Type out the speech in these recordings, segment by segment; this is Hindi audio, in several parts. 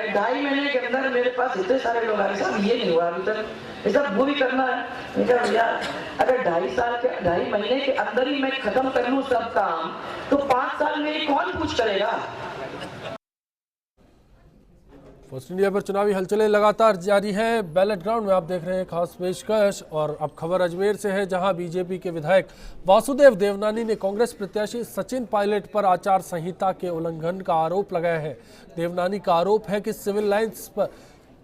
2.5 महीने के अंदर मेरे पास इतने सारे लोग आए, साहब ये नहीं हुआ अभी तक, ये सब वो भी करना है। मैं कहा भैया अगर 2.5 महीने के अंदर ही मैं खत्म कर लूँ सब काम, तो 5 साल मेरी कौन पूछ करेगा। फर्स्ट इंडिया पर चुनावी हलचलें लगातार जारी है। बैलेट ग्राउंड में आप देख रहे हैं खास पेशकश। और अब खबर अजमेर से है, जहां बीजेपी के विधायक वासुदेव देवनानी ने कांग्रेस प्रत्याशी सचिन पायलट पर आचार संहिता के उल्लंघन का आरोप लगाया है। देवनानी का आरोप है कि सिविल लाइंस पर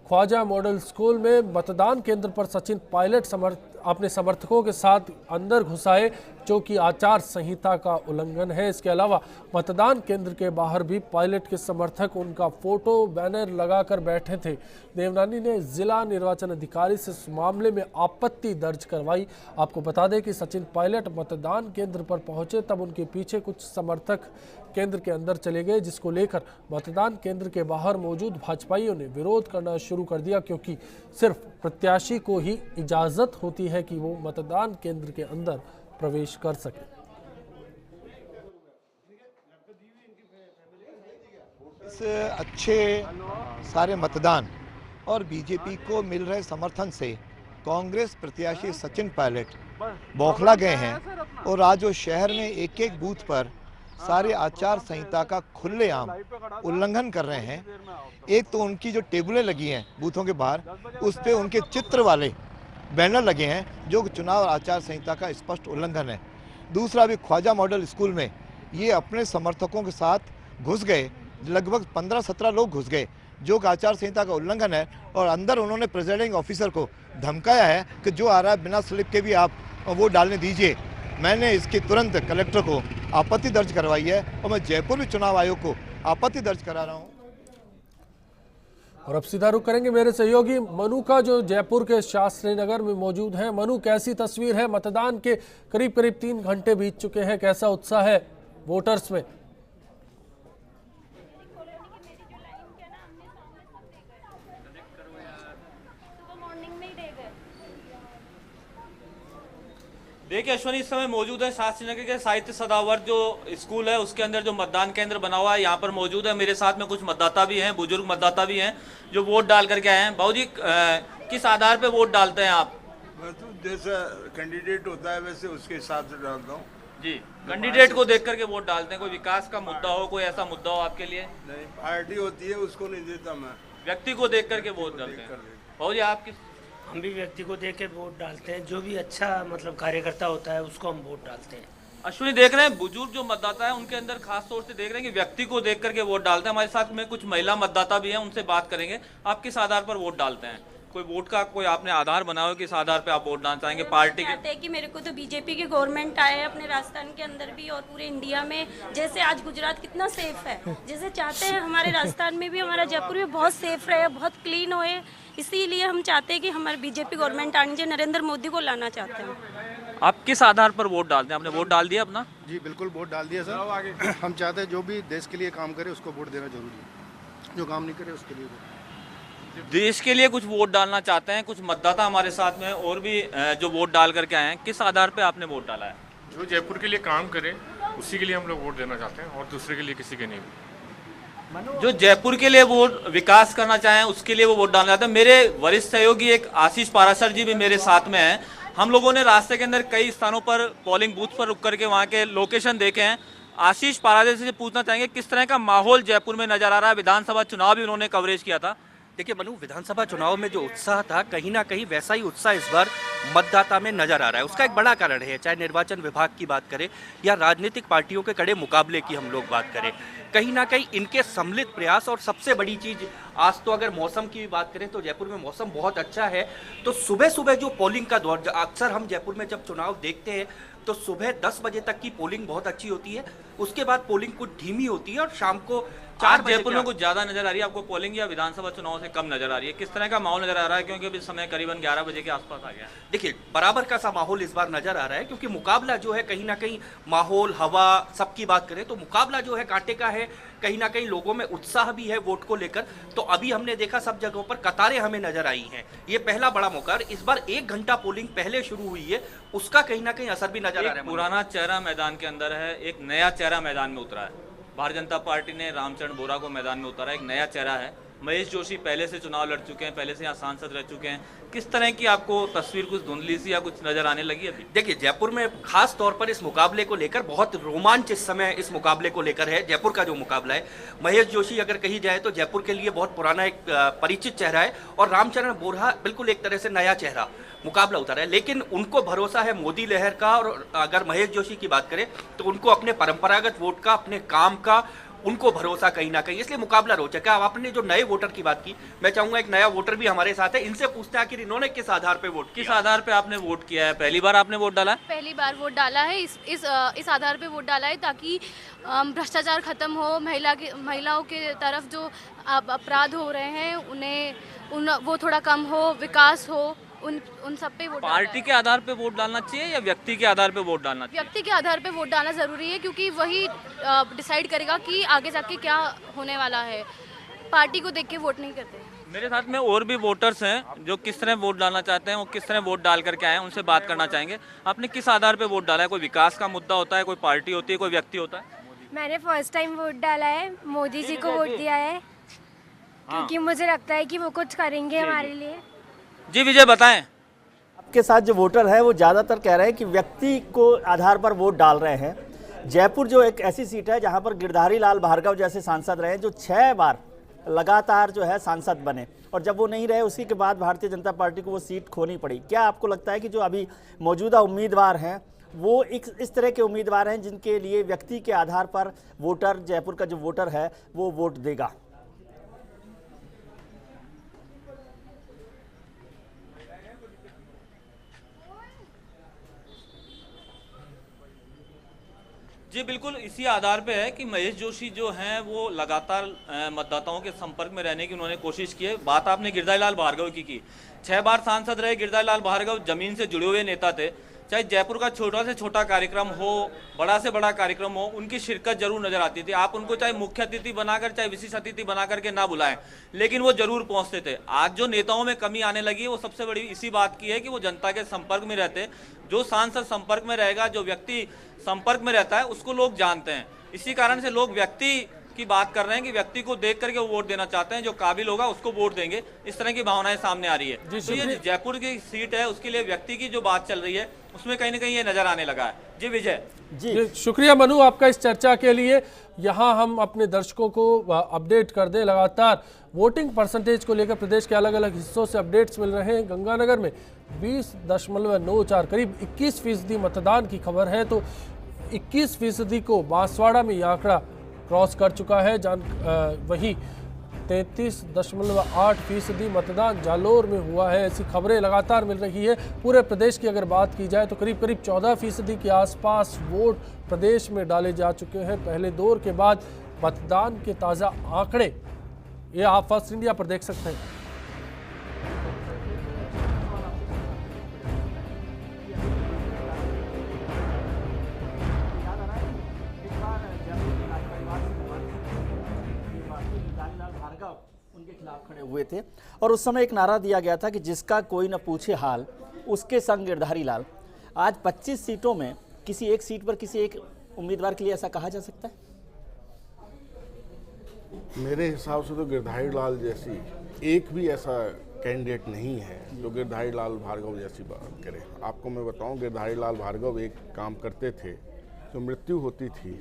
ख्वाजा मॉडल स्कूल में मतदान केंद्र पर सचिन पायलट अपने समर्थकों के साथ अंदर घुसाए, जो कि आचार संहिता का उल्लंघन है। इसके अलावा मतदान केंद्र के बाहर भी पायलट के समर्थक उनका फोटो बैनर लगाकर बैठे थे। देवनानी ने जिला निर्वाचन अधिकारी से इस मामले में आपत्ति दर्ज करवाई। आपको बता दें कि सचिन पायलट मतदान केंद्र पर पहुंचे तब उनके पीछे कुछ समर्थक केंद्र के अंदर चले गए, जिसको लेकर मतदान केंद्र के बाहर मौजूद भाजपाइयों ने विरोध करना शुरू कर दिया, क्योंकि सिर्फ प्रत्याशी को ही इजाजत होती है कि वो मतदान केंद्र के अंदर प्रवेश कर सके। इस अच्छे सारे मतदान और बीजेपी को मिल रहे समर्थन से कांग्रेस प्रत्याशी सचिन पायलट बौखला गए हैं और आज वो शहर में एक एक बूथ पर सारे आचार संहिता का खुलेआम उल्लंघन कर रहे हैं। एक तो उनकी जो टेबलें लगी हैं बूथों के बाहर, उस पे उनके चित्र वाले बैनर लगे हैं जो चुनाव आचार संहिता का स्पष्ट उल्लंघन है। दूसरा भी ख्वाजा मॉडल स्कूल में ये अपने समर्थकों के साथ घुस गए, लगभग 15-17 लोग घुस गए, जो आचार संहिता का उल्लंघन है। और अंदर उन्होंने प्रेसिडिंग ऑफिसर को धमकाया है कि जो आ रहा है बिना स्लिप के भी आप वोट डालने दीजिए। मैंने इसकी तुरंत कलेक्टर को आपत्ति दर्ज करवाई है और मैं जयपुर में चुनाव आयोग को आपत्ति दर्ज करा रहा हूँ। और अब सीधा रुख करेंगे मेरे सहयोगी मनु का, जो जयपुर के शास्त्री नगर में मौजूद है। मनु, कैसी तस्वीर है? मतदान के करीब 3 घंटे बीत चुके हैं, कैसा उत्साह है वोटर्स में? देखिए अश्वनी, इस समय मौजूद है शास्त्री नगर के साहित्य सदावर्त जो स्कूल है उसके अंदर जो मतदान केंद्र बना हुआ है, यहाँ पर मौजूद है। मेरे साथ में कुछ मतदाता भी हैं, बुजुर्ग मतदाता भी हैं जो वोट डाल करके आए हैं। बाबूजी, किस आधार पे वोट डालते हैं आप? मैं तो जैसा कैंडिडेट होता है वैसे उसके हिसाब से डालता हूँ। जी, कैंडिडेट को देख करके वोट डालते हैं। कोई विकास का मुद्दा हो, कोई ऐसा मुद्दा हो आपके लिए? नहीं, पार्टी होती है उसको नहीं देता मैं, व्यक्ति को देख करके वोट डालते हैं। बाबूजी, आप किस? हम भी व्यक्ति को देख के वोट डालते हैं, जो भी अच्छा मतलब कार्यकर्ता होता है उसको हम वोट डालते हैं। अश्विनी, देख रहे हैं बुजुर्ग जो मतदाता है उनके अंदर खास तौर से देख रहे हैं कि व्यक्ति को देख करके वोट डालते हैं। हमारे साथ में कुछ महिला मतदाता भी हैं, उनसे बात करेंगे। आप किस आधार पर वोट डालते हैं? कोई वोट का कोई आपने आधार बनाया हो, किस आधार पे आप वोट डालना चाहेंगे? पार्टी के कि मेरे को तो बीजेपी की गवर्नमेंट आए अपने राजस्थान के अंदर भी और पूरे इंडिया में। जैसे आज गुजरात कितना सेफ है, जैसे चाहते हैं हमारे राजस्थान में भी, हमारा जयपुर भी बहुत सेफ रहे, बहुत क्लीन होए। इसीलिए हम चाहते हैं कि हमारी बीजेपी गवर्नमेंट आनी चाहिए, नरेंद्र मोदी को लाना चाहते हैं। आप किस आधार पर वोट डालते हैं? आपने वोट डाल दिया अपना? जी बिल्कुल, वोट डाल दिया सर। हम चाहते हैं जो भी देश के लिए काम करे उसको वोट देना जरूरी है, जो काम नहीं करे उसके लिए देश के लिए कुछ वोट डालना चाहते हैं। कुछ मतदाता हमारे साथ में और भी जो वोट डाल करके आए हैं। किस आधार पे आपने वोट डाला है? जो जयपुर के लिए काम करे उसी के लिए हम लोग वोट देना चाहते हैं और दूसरे के लिए किसी के नहीं। जो जयपुर के लिए वोट विकास करना चाहें उसके लिए वो वोट डालना चाहते हैं। मेरे वरिष्ठ सहयोगी एक आशीष पाराशर जी भी मेरे साथ में हैं। हम लोगों ने रास्ते के अंदर कई स्थानों पर पोलिंग बूथ पर रुक करके वहाँ के लोकेशन देखे हैं। आशीष पाराशर से पूछना चाहेंगे किस तरह का माहौल जयपुर में नजर आ रहा है? विधानसभा चुनाव भी उन्होंने कवरेज किया था। देखिए मनु, विधानसभा चुनाव में जो उत्साह था, कहीं ना कहीं वैसा ही उत्साह इस बार मतदाता में नजर आ रहा है। उसका एक बड़ा कारण है, चाहे निर्वाचन विभाग की बात करें या राजनीतिक पार्टियों के कड़े मुकाबले की हम लोग बात करें, कहीं ना कहीं इनके सम्मिलित प्रयास। और सबसे बड़ी चीज, आज तो अगर मौसम की भी बात करें तो जयपुर में मौसम बहुत अच्छा है। तो सुबह सुबह जो पोलिंग का दौर, अक्सर हम जयपुर में जब चुनाव देखते हैं तो सुबह 10 बजे तक की पोलिंग बहुत अच्छी होती है, उसके बाद पोलिंग कुछ धीमी होती है और शाम को 4 बजे जयपुर में कुछ ज्यादा नजर आ रही है आपको पोलिंग, या विधानसभा चुनाव से कम नजर आ रही है? किस तरह का माहौल नजर आ रहा है? क्योंकि अभी समय करीबन 11 बजे के आसपास आ गया। देखिए, बराबर का सा माहौल इस बार नजर आ रहा है, क्योंकि मुकाबला जो है कहीं ना कहीं माहौल, हवा, सबकी बात करें तो मुकाबला जो है कांटे का है। कहीं ना कहीं लोगों में उत्साह भी है वोट को लेकर। तो अभी हमने देखा सब जगहों पर कतारें हमें नजर आई हैं। ये पहला बड़ा मौका है। इस बार 1 घंटा पोलिंग पहले शुरू हुई है, उसका कहीं ना कहीं असर भी नजर आ रहा है। पुराना चेहरा मैदान के अंदर है, एक नया चेहरा मैदान में उतरा है। भारतीय जनता पार्टी ने रामचरण बोरा को मैदान में उतारा, एक नया चेहरा है। महेश जोशी पहले से चुनाव लड़ चुके हैं, पहले से यहाँ सांसद रह चुके हैं, किस तरह की आपको तस्वीर कुछ धुंधली सी या कुछ नजर आने लगी अभी? देखिए, जयपुर में खास तौर पर इस मुकाबले को लेकर बहुत रोमांच इस समय इस मुकाबले को लेकर है। जयपुर का जो मुकाबला है, महेश जोशी अगर कही जाए तो जयपुर के लिए बहुत पुराना एक परिचित चेहरा है, और रामचरण बोरहा बिल्कुल एक तरह से नया चेहरा मुकाबला उतारा है। लेकिन उनको भरोसा है मोदी लहर का, और अगर महेश जोशी की बात करें तो उनको अपने परंपरागत वोट का, अपने काम का उनको भरोसा कहीं ना कहीं, इसलिए मुकाबला रोचक है। अब आपने जो नए वोटर की बात की, मैं चाहूंगा एक नया वोटर भी हमारे साथ है, इनसे पूछते हैं आखिर इन्होंने किस आधार पे वोट, किस आधार पे आपने वोट किया है? पहली बार आपने वोट डाला है? पहली बार वोट डाला है। इस आधार पे वोट डाला है ताकि भ्रष्टाचार खत्म हो, महिलाओं के तरफ जो अपराध हो रहे हैं वो थोड़ा कम हो, विकास हो, उन सब पे वोट। पार्टी के आधार पे वोट डालना चाहिए या व्यक्ति के आधार पे वोट डालना चाहिए? व्यक्ति के आधार पे वोट डालना जरूरी है, क्योंकि वही डिसाइड करेगा कि आगे जाके क्या होने वाला है। पार्टी को देख के वोट नहीं करते। मेरे साथ में और भी वोटर्स हैं जो किस तरह वोट डालना चाहते हैं, वो किस तरह वोट डाल करके आए हैं, उनसे बात करना चाहेंगे। आपने किस आधार पे वोट डाला है? कोई विकास का मुद्दा होता है, कोई पार्टी होती है, कोई व्यक्ति होता है? मैंने फर्स्ट टाइम वोट डाला है, मोदी जी को वोट दिया है, क्योंकि मुझे लगता है कि वो कुछ करेंगे हमारे लिए। जी विजय, बताएं। आपके साथ जो वोटर है वो ज़्यादातर कह रहे हैं कि व्यक्ति को आधार पर वोट डाल रहे हैं। जयपुर जो एक ऐसी सीट है जहां पर गिरधारी लाल भार्गव जैसे सांसद रहे, जो 6 बार लगातार जो है सांसद बने, और जब वो नहीं रहे उसी के बाद भारतीय जनता पार्टी को वो सीट खोनी पड़ी। क्या आपको लगता है कि जो अभी मौजूदा उम्मीदवार हैं वो इस तरह के उम्मीदवार हैं जिनके लिए व्यक्ति के आधार पर वोटर, जयपुर का जो वोटर है वो वोट देगा? जी बिल्कुल, इसी आधार पे है कि महेश जोशी जो हैं वो लगातार मतदाताओं के संपर्क में रहने की उन्होंने कोशिश की है। बात आपने गिरधारी लाल भार्गव की 6 बार सांसद रहे गिरधारी लाल भार्गव, जमीन से जुड़े हुए नेता थे। चाहे जयपुर का छोटा से छोटा कार्यक्रम हो, बड़ा से बड़ा कार्यक्रम हो, उनकी शिरकत जरूर नजर आती थी। आप उनको चाहे मुख्य अतिथि बनाकर, चाहे विशेष अतिथि बनाकर के ना बुलाएं, लेकिन वो जरूर पहुंचते थे। आज जो नेताओं में कमी आने लगी है वो सबसे बड़ी इसी बात की है कि वो जनता के संपर्क में रहते। जो सांसद संपर्क में रहेगा, जो व्यक्ति संपर्क में रहता है, उसको लोग जानते हैं। इसी कारण से लोग व्यक्ति की बात कर रहे हैं कि व्यक्ति को देख करके वो वोट देना चाहते हैं, जो काबिल होगा उसको वोट देंगे। इस तरह की भावनाएं सामने आ रही है। तो ये जयपुर की सीट है, उसके लिए व्यक्ति की जो बात चल रही है उसमें कहीं ना कहीं ये नजर आने लगा है। जी विजय। जी शुक्रिया मनु आपका इस चर्चा के लिए। यहाँ हम अपने दर्शकों को अपडेट कर दें, लगातार वोटिंग परसेंटेज को लेकर प्रदेश के अलग अलग हिस्सों से अपडेट्स मिल रहे हैं। गंगानगर में 20.94 करीब 21% मतदान की खबर है, तो 21% को बांसवाड़ा में यह आंकड़ा क्रॉस कर चुका है। वही 33.8% मतदान जालोर में हुआ है। ऐसी खबरें लगातार मिल रही है। पूरे प्रदेश की अगर बात की जाए तो करीब 14% के आसपास वोट प्रदेश में डाले जा चुके हैं पहले दौर के बाद। मतदान के ताज़ा आंकड़े ये आप फर्स्ट इंडिया पर देख सकते हैं। उनके खिलाफ खड़े हुए थे और उस समय एक नारा दिया गया था कि जिसका कोई न पूछे हाल उसके संग गिरधारी लाल। आज 25 सीटों में किसी एक सीट पर किसी एक उम्मीदवार के लिए ऐसा कहा जा सकता है? मेरे हिसाब से तो गिरधारी लाल जैसी एक भी ऐसा कैंडिडेट नहीं है जो गिरधारी लाल भार्गव जैसी बात करे। आपको मैं बताऊं, गिरधारी लाल भार्गव एक काम करते थे, जो मृत्यु होती थी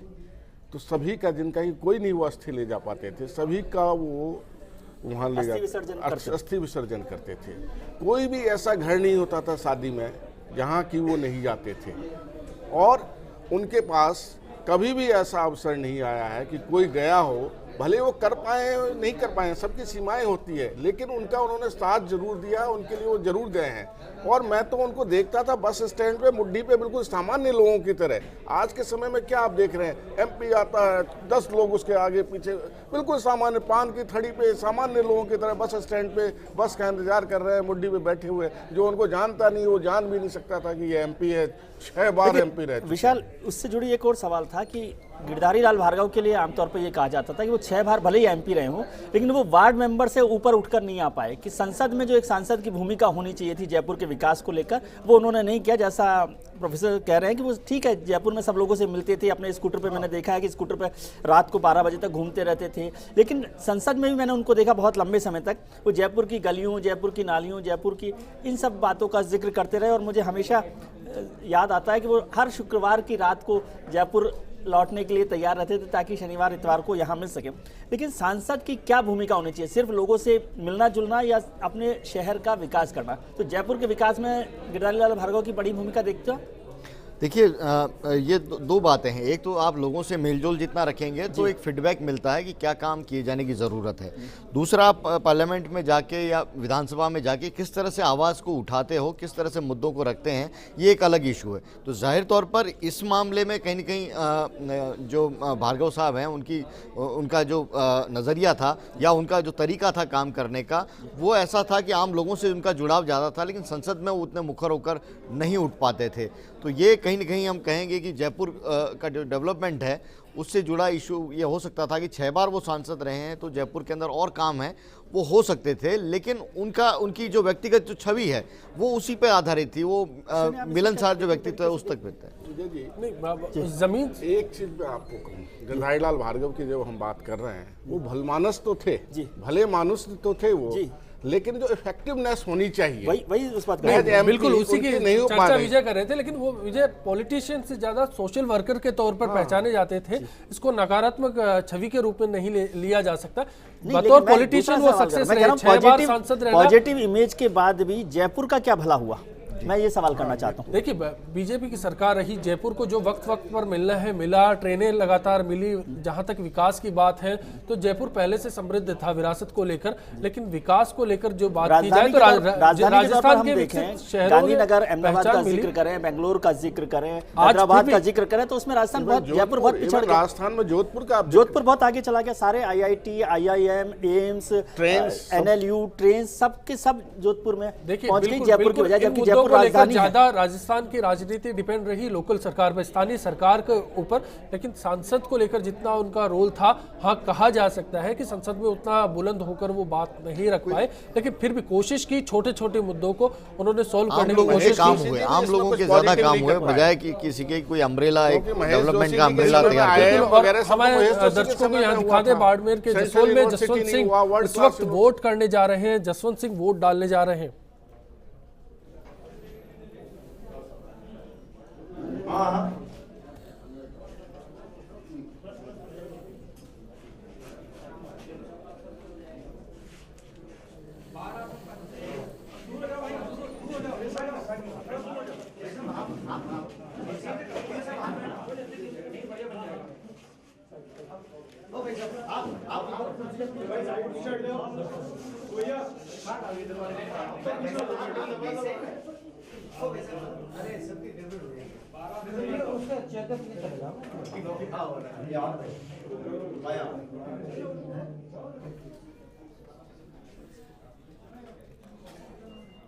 तो सभी का, जिनका ही कोई नहीं वो अस्थि ले जा पाते थे, सभी का वो वहाँ ले जाते, अस्थि विसर्जन करते थे। कोई भी ऐसा घर नहीं होता था शादी में जहाँ की वो नहीं जाते थे, और उनके पास कभी भी ऐसा अवसर नहीं आया है कि कोई गया हो, भले वो कर पाए नहीं कर पाए, सबकी सीमाएं होती है, लेकिन उनका उन्होंने साथ जरूर दिया, उनके लिए वो जरूर गए हैं। और मैं तो उनको देखता था बस स्टैंड पे, मुड्डी पे, बिल्कुल सामान्य लोगों की तरह। आज के समय में क्या आप देख रहे हैं, एमपी आता है, 10 लोग उसके आगे पीछे, बिल्कुल सामान्य पान की थड़ी पे सामान्य लोगों की तरह बस स्टैंड पे बस का इंतजार कर रहे हैं, मुड्डी पे बैठे हुए। जो उनको जानता नहीं, वो जान भी नहीं सकता था कि ये एमपी है, 6 बार एमपी रहे। विशाल, उससे जुड़ी एक और सवाल था कि गिरधारी लाल भार्गव के लिए आमतौर पर ये कहा जाता था कि वो 6 बार भले ही एमपी रहे हों, लेकिन वो वार्ड मेंबर से ऊपर उठकर नहीं आ पाए, कि संसद में जो एक सांसद की भूमिका होनी चाहिए थी जयपुर के विकास को लेकर, वो उन्होंने नहीं किया। जैसा प्रोफेसर कह रहे हैं कि वो ठीक है, जयपुर में सब लोगों से मिलते थे, अपने स्कूटर पर मैंने देखा है कि स्कूटर पर रात को 12 बजे तक घूमते रहते थे, लेकिन संसद में भी मैंने उनको देखा बहुत लंबे समय तक वो जयपुर की गलियों, जयपुर की नालियों, जयपुर की इन सब बातों का जिक्र करते रहे। और मुझे हमेशा याद आता है कि वो हर शुक्रवार की रात को जयपुर लौटने के लिए तैयार रहते थे ताकि शनिवार इतवार को यहाँ मिल सके। लेकिन सांसद की क्या भूमिका होनी चाहिए? सिर्फ लोगों से मिलना जुलना या अपने शहर का विकास करना? तो जयपुर के विकास में गिरधारी लाल भार्गव की बड़ी भूमिका देखते हो? देखिए, ये दो बातें हैं। एक तो आप लोगों से मेलजोल जितना रखेंगे तो एक फीडबैक मिलता है कि क्या काम किए जाने की ज़रूरत है। दूसरा, आप पार्लियामेंट में जाके या विधानसभा में जाके किस तरह से आवाज़ को उठाते हो, किस तरह से मुद्दों को रखते हैं, ये एक अलग इशू है। तो जाहिर तौर पर इस मामले में कहीं न कहीं जो भार्गव साहब हैं उनका जो नज़रिया था या उनका जो तरीका था काम करने का, वो ऐसा था कि आम लोगों से उनका जुड़ाव ज़्यादा था, लेकिन संसद में वो उतने मुखर होकर नहीं उठ पाते थे। तो ये कहीं न कहीं हम कहेंगे कि जयपुर का जो डेवलपमेंट है उससे जुड़ा इशू ये हो सकता था कि 6 बार वो सांसद रहे हैं तो जयपुर के अंदर और काम है वो हो सकते थे, लेकिन उनकी जो व्यक्तिगत जो छवि है वो उसी पे आधारित थी। वो मिलनसार जो व्यक्तित्व है उस तक मिलता है। जमीन एक चीज मैं आपको कहूँ, गिरधारी लाल भार्गव की जब हम बात कर रहे हैं, वो भलमानस तो थे, भले मानुस तो थे वो, लेकिन जो इफेक्टिवनेस होनी चाहिए वही उस बात बिल्कुल उसी की चर्चा विजय कर रहे थे। लेकिन वो विजय पॉलिटिशियन से ज्यादा सोशल वर्कर के तौर पर पहचाने जाते थे। इसको नकारात्मक छवि के रूप में नहीं लिया जा सकता। बतौर पॉलिटिशियन वो सक्सेस रहे, 6 बार सांसद रहे। पॉजिटिव इमेज के बाद भी जयपुर का क्या भला हुआ, मैं ये सवाल करना चाहता हूँ। देखिए, बीजेपी की सरकार रही, जयपुर को जो वक्त पर मिलना है मिला, ट्रेनें लगातार मिली। जहां तक विकास की बात है तो जयपुर पहले से समृद्ध था विरासत को लेकर, लेकिन विकास को लेकर जो बात की जाए तो राजस्थान के विकसित शहरों, गांधीनगर, अहमदाबाद का जिक्र करें, बेंगलुरु का जिक्र करें, हैदराबाद का जिक्र करें, तो उसमें राजस्थान जयपुर बहुत पिछड़ गया। राजस्थान में जोधपुर बहुत आगे चला गया। सारे IIT, IIM, AIIMS, NLU, train सबके सब जोधपुर में पहुंच गई जयपुर की वजह, जबकि जयपुर ज्यादा राजस्थान की राजनीति डिपेंड रही लोकल सरकार पर, स्थानीय सरकार के ऊपर। लेकिन सांसद को लेकर जितना उनका रोल था, हाँ कहा जा सकता है कि संसद में उतना बुलंद होकर वो बात नहीं रख पाए, लेकिन फिर भी कोशिश की, छोटे छोटे मुद्दों को उन्होंने सोल्व करने की कोशिश की। आम लोगों के ज्यादा काम हुए, बजाय कि किसी के कोई अम्ब्रेला, एक डेवलपमेंट का अम्ब्रेला तैयार। हमारे दर्शकों को यहाँ दिखा दे, बाड़मेर के जसोल में जसवंत सिंह इस वक्त वोट करने जा रहे हैं, जसवंत सिंह वोट डालने जा रहे हैं।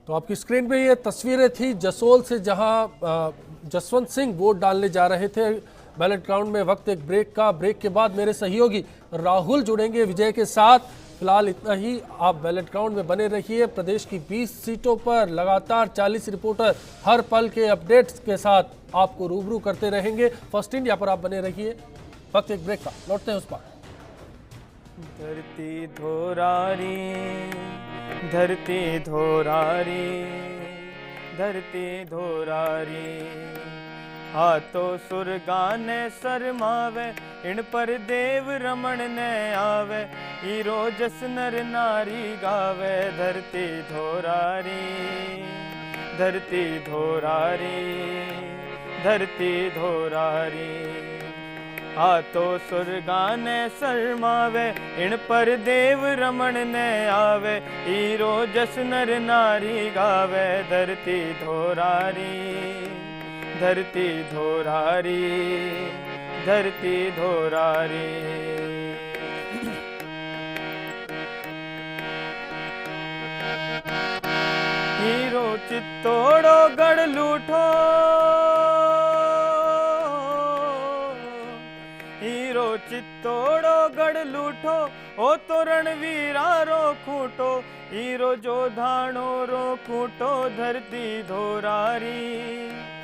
तो आपकी स्क्रीन पे ये तस्वीरें थी जसोल से, जहां जसवंत सिंह वोट डालने जा रहे थे। बैलेट ग्राउंड में वक्त एक ब्रेक का, ब्रेक के बाद मेरे सहयोगी राहुल जुड़ेंगे विजय के साथ। फिलहाल इतना ही, आप बैलेट ग्राउंड में बने रहिए। प्रदेश की 20 सीटों पर लगातार 40 रिपोर्टर हर पल के अपडेट्स के साथ आपको रूबरू करते रहेंगे। फर्स्ट इंडिया पर आप बने रहिए। वक्त एक ब्रेक का, लौटते हैं उस पर। धरती धोरारी, धरती धोरारी, धरती धोरारी, हाथों सुर गाने सरमावे, इन पर देव रमण ने आवे, हीरो जस नर नारी गावे। धरती धोरारी, धरती धोरारी, धरती धोरारी, हाथों सुर गाने शर्मावे, इन पर देव रमण ने आवे, हीरो जस नर नारी गावे। धरती धोरारी, धरती धोरारी, धरती धोरारी। हीरो चित्तौड़ो गढ़ लूठो, चित्तोड़ो गढ़ लूठो ओ तो रणवीरा रो खूटो हीरो जो धाणो रो खूटो धरती धोरारी।